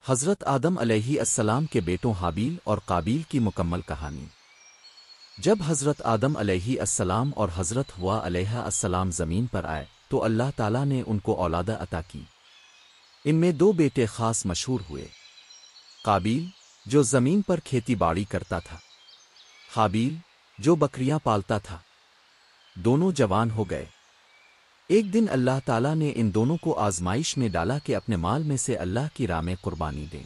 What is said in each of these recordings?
حضرت آدم علیہ السلام کے بیٹوں حابیل اور قابیل کی مکمل کہانی۔ جب حضرت آدم علیہ السلام اور حضرت حوا علیہ السلام زمین پر آئے تو اللہ تعالیٰ نے ان کو اولاد عطا کی۔ ان میں دو بیٹے خاص مشہور ہوئے، قابیل جو زمین پر کھیتی باڑی کرتا تھا، حابیل جو بکریاں پالتا تھا۔ دونوں جوان ہو گئے۔ ایک دن اللہ تعالیٰ نے ان دونوں کو آزمائش میں ڈالا کہ اپنے مال میں سے اللہ کی راہ میں قربانی دیں۔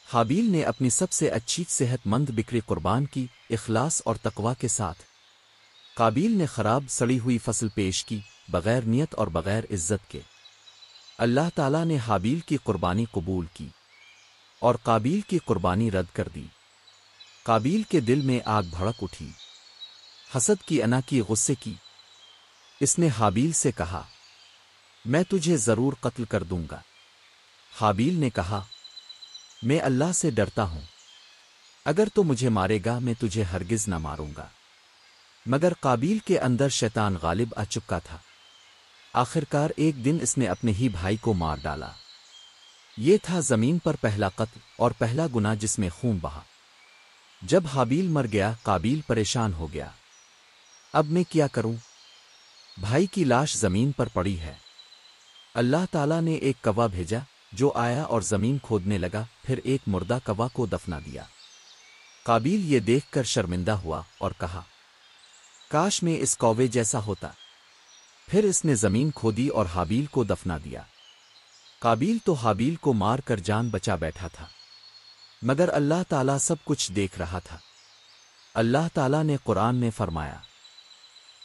حابیل نے اپنی سب سے اچھی صحت مند بکری قربان کی، اخلاص اور تقوی کے ساتھ۔ قابیل نے خراب سڑی ہوئی فصل پیش کی، بغیر نیت اور بغیر عزت کے۔ اللہ تعالیٰ نے حابیل کی قربانی قبول کی اور قابیل کی قربانی رد کر دی۔ قابیل کے دل میں آگ بھڑک اٹھی، حسد کی انا کی، غصے کی۔ اس نے حابیل سے کہا، میں تجھے ضرور قتل کر دوں گا۔ حابیل نے کہا، میں اللہ سے ڈرتا ہوں، اگر تو مجھے مارے گا میں تجھے ہرگز نہ ماروں گا۔ مگر قابیل کے اندر شیطان غالب آ چکا تھا۔ آخرکار ایک دن اس نے اپنے ہی بھائی کو مار ڈالا۔ یہ تھا زمین پر پہلا قتل اور پہلا گناہ جس میں خون بہا۔ جب حابیل مر گیا، قابیل پریشان ہو گیا، اب میں کیا کروں؟ بھائی کی لاش زمین پر پڑی ہے۔ اللہ تعالیٰ نے ایک کوا بھیجا جو آیا اور زمین کھودنے لگا، پھر ایک مردہ کوا کو دفنا دیا۔ قابیل یہ دیکھ کر شرمندہ ہوا اور کہا، کاش میں اس کوے جیسا ہوتا۔ پھر اس نے زمین کھودی اور حابیل کو دفنا دیا۔ قابیل تو حابیل کو مار کر جان بچا بیٹھا تھا، مگر اللہ تعالیٰ سب کچھ دیکھ رہا تھا۔ اللہ تعالیٰ نے قرآن میں فرمایا،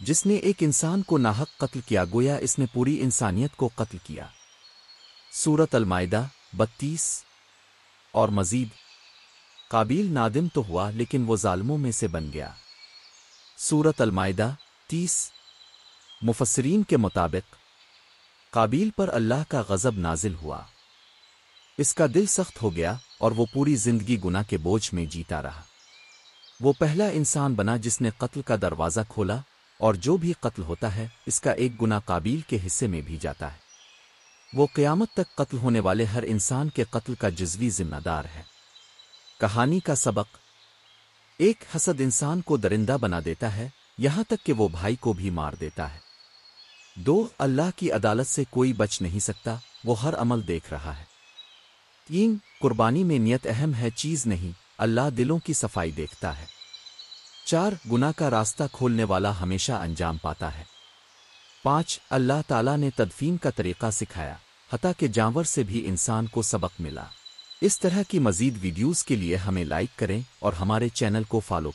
جس نے ایک انسان کو ناحق قتل کیا گویا اس نے پوری انسانیت کو قتل کیا۔ سورۃ المائدہ 32۔ اور مزید، قابیل نادم تو ہوا لیکن وہ ظالموں میں سے بن گیا۔ سورۃ المائدہ 30۔ مفسرین کے مطابق قابیل پر اللہ کا غضب نازل ہوا، اس کا دل سخت ہو گیا اور وہ پوری زندگی گناہ کے بوجھ میں جیتا رہا۔ وہ پہلا انسان بنا جس نے قتل کا دروازہ کھولا، اور جو بھی قتل ہوتا ہے اس کا ایک گناہ قابیل کے حصے میں بھی جاتا ہے۔ وہ قیامت تک قتل ہونے والے ہر انسان کے قتل کا جزوی ذمہ دار ہے۔ کہانی کا سبق: ایک حسد انسان کو درندہ بنا دیتا ہے، یہاں تک کہ وہ بھائی کو بھی مار دیتا ہے۔ 2 اللہ کی عدالت سے کوئی بچ نہیں سکتا، وہ ہر عمل دیکھ رہا ہے۔ 3 قربانی میں نیت اہم ہے، چیز نہیں، اللہ دلوں کی صفائی دیکھتا ہے۔ 4 گناہ کا راستہ کھولنے والا ہمیشہ انجام پاتا ہے۔ 5 اللہ تعالیٰ نے تدفین کا طریقہ سکھایا، حتیٰ کہ جانور سے بھی انسان کو سبق ملا۔ اس طرح کی مزید ویڈیوز کے لیے ہمیں لائک کریں اور ہمارے چینل کو فالو